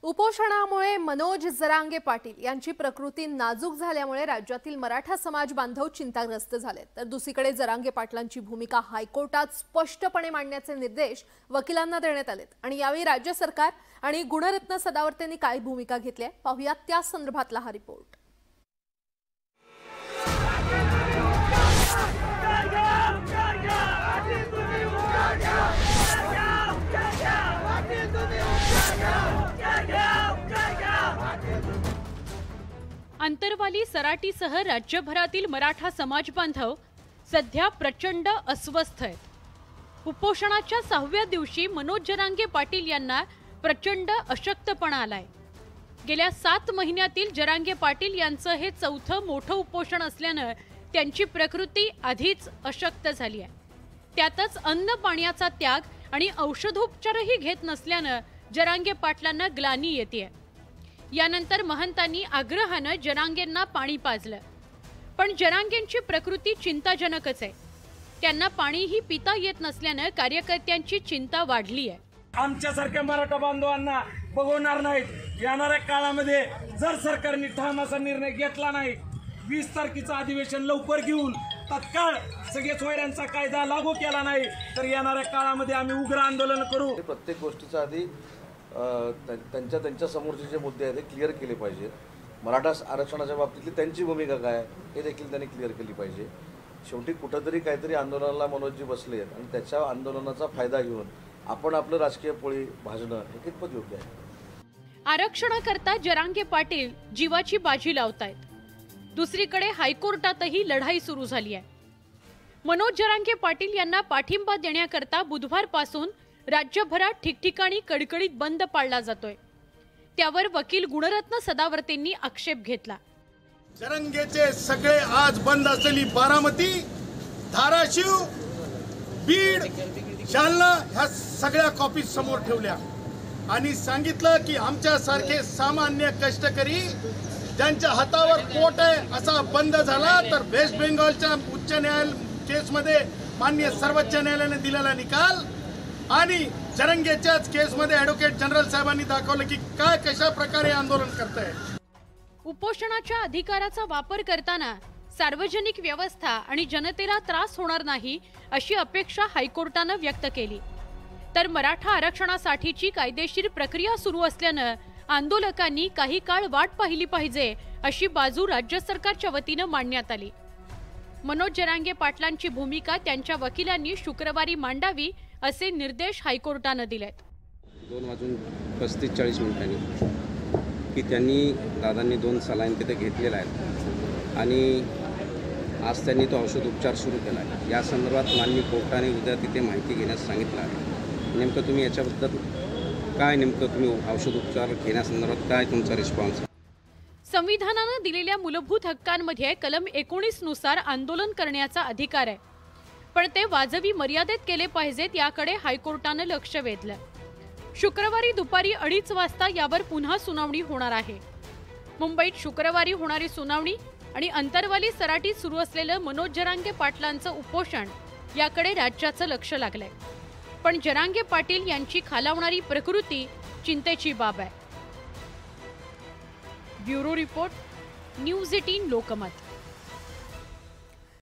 उपोषणामुळे मनोज जरांगे पाटील यांची प्रकृती नाजूक झाल्यामुळे राज्यातील मराठा समाज बांधव चिंताग्रस्त झाले। तर दुसरीकडे जरांगे पाटलांची भूमिका हायकोर्टात स्पष्टपणे मांडण्याचे निर्देश वकिलांना देण्यात आलेत आणि यावेळी राज्य सरकार आणि गुणरत्न सदावर्तेंनी काय भूमिका घेतली आहे पाहूया त्या संदर्भातला हा रिपोर्ट। अंतरवाली सराटीसह राज्यभरातील मराठा समाज बांधव सध्या प्रचंड अस्वस्थ आहेत। उपोषणाच्या 6व्या दिवशी मनोज जरांगे पाटील यांना प्रचंड अशक्तपणा आलाय। गेल्या 7 महिन्यातील जरांगे पाटील यांचं हे 4थं मोठं उपोषण असल्यानं त्यांची प्रकृती आधीच अशक्त झाली आहे। त्यातच अन्न पाण्याचा त्याग आणि औषधोपचारही घेत नसल्यानं जरांगे पाटलांना ग्लानी येते। यानंतर महंतांनी आग्रहानं जरांगेंना पाणी पाजलं, पण जरांगेंची प्रकृती चिंताजनकच आहे। त्यांना पाणीही पिता येत नसल्यानं कार्यकर्त्यांची चिंता वाढली आहे। आमच्यासारख्या मराठा बांधवांना बघवणार नाहीत। येणाऱ्या काळामध्ये जर सरकारने ठाम असा निर्णय घेतला नाही, 20 तारखेचं अधिवेशन लवकर घेऊन तत्काळ सगळे सोयऱ्यांचा कायदा लागू केला नाही तर येणाऱ्या काळामध्ये आम्ही उग्र आंदोलन करू। प्रत्येक गोष्टीचा आधी त्यांच्या समोरचे जे मुद्दे आहेत ते क्लिअर केले पाहिजेत। मराठा आरक्षणाच्या बाबतीतली त्यांची भूमिका काय हे देखील त्यांनी क्लिअर केली पाहिजे। शेवटी कुठंतरी काहीतरी आंदोलनाला मनोजजी बसले आहेत आणि त्याच्या आंदोलनाचा फायदा घेऊन आपण आपलं राजकीय पोळी भाजणं हे कितपत योग्य आहे। आरक्षणाकरता जरांगे पाटील जीवाची बाजी लावतायत। दुसरीकडे हायकोर्टातही लढाई सुरू झाली आहे। मनोज जरांगे पाटील यांना पाठिंबा देण्याकरता बुधवारपासून राज्यभरात ठिकठिकाणी कडकडीत बंद पाळला जातोय। त्यावर वकील गुणरत्न सदावर्तेंनी आक्षेप घेतला। जरांगेचे सगळे आज बंद असलेली बारामती, धाराशिव, बीड, जालना ह्या सगळ्या कॉपी समोर ठेवल्या आणि सांगितलं की आमच्यासारखे सामान्य कष्टकरी ज्यांच्या हातावर पोट आहे असा बंद झाला तर वेस्ट बेंगॉलच्या उच्च न्यायालय केसमध्ये माननीय सर्वोच्च न्यायालयाने दिलेला निकाल आणि जरांगेच्याच केसमध्ये ॲडव्होकेट जनरल साहेबांनी दाखवलं की काय कशा प्रकारे आंदोलन करताय। उपोषणाच्या अधिकाराचा वापर करताना सार्वजनिक व्यवस्था आणि जनतेला त्रास होणार नाही अशी अपेक्षा हायकोर्टानं व्यक्त केली। तर मराठा आरक्षणासाठीची कायदेशीर प्रक्रिया सुरू असल्यानं आंदोलकांनी काही काळ वाट पाहिली पाहिजे अशी बाजू राज्य सरकारच्या वतीनं मांडण्यात आली। मनोज जरांगे पाटलांची भूमिका त्यांच्या वकिलांनी शुक्रवारी मांडावी असे निर्देश हायकोर्टानं दिलेत। 2:35-40 की त्यांनी दादांनी 2 सलाईन तिथे घेतलेला आहे आणि आज त्यांनी तो औषध उपचार सुरू केला आहे। या संदर्भात माननीय कोर्टाने उद्या तिथे माहिती घेण्यास सांगितलं आहे। नेमकं तुम्ही याच्याबद्दल काय तुम्ही औषध उपचार घेण्यासंदर्भात काय तुमचा रिस्पॉन्स आहे? संविधानानं दिलेल्या मूलभूत हक्कांमध्ये कलम 19 नुसार आंदोलन करण्याचा अधिकार आहे, पण ते वाजवी मर्यादेत केले पाहिजेत याकडे हायकोर्टानं लक्ष वेधलं। शुक्रवारी दुपारी 2:30 वाजता यावर पुन्हा सुनावणी होणार आहे। मुंबईत शुक्रवारी होणारी सुनावणी आणि अंतरवाली सराटीत सुरू असलेलं मनोज जरांगे पाटलांचं उपोषण याकडे राज्याचं लक्ष लागलंय, पण जरांगे पाटील यांची खालावणारी प्रकृती चिंतेची बाब आहे। Bureau report, news 18 Lokmat.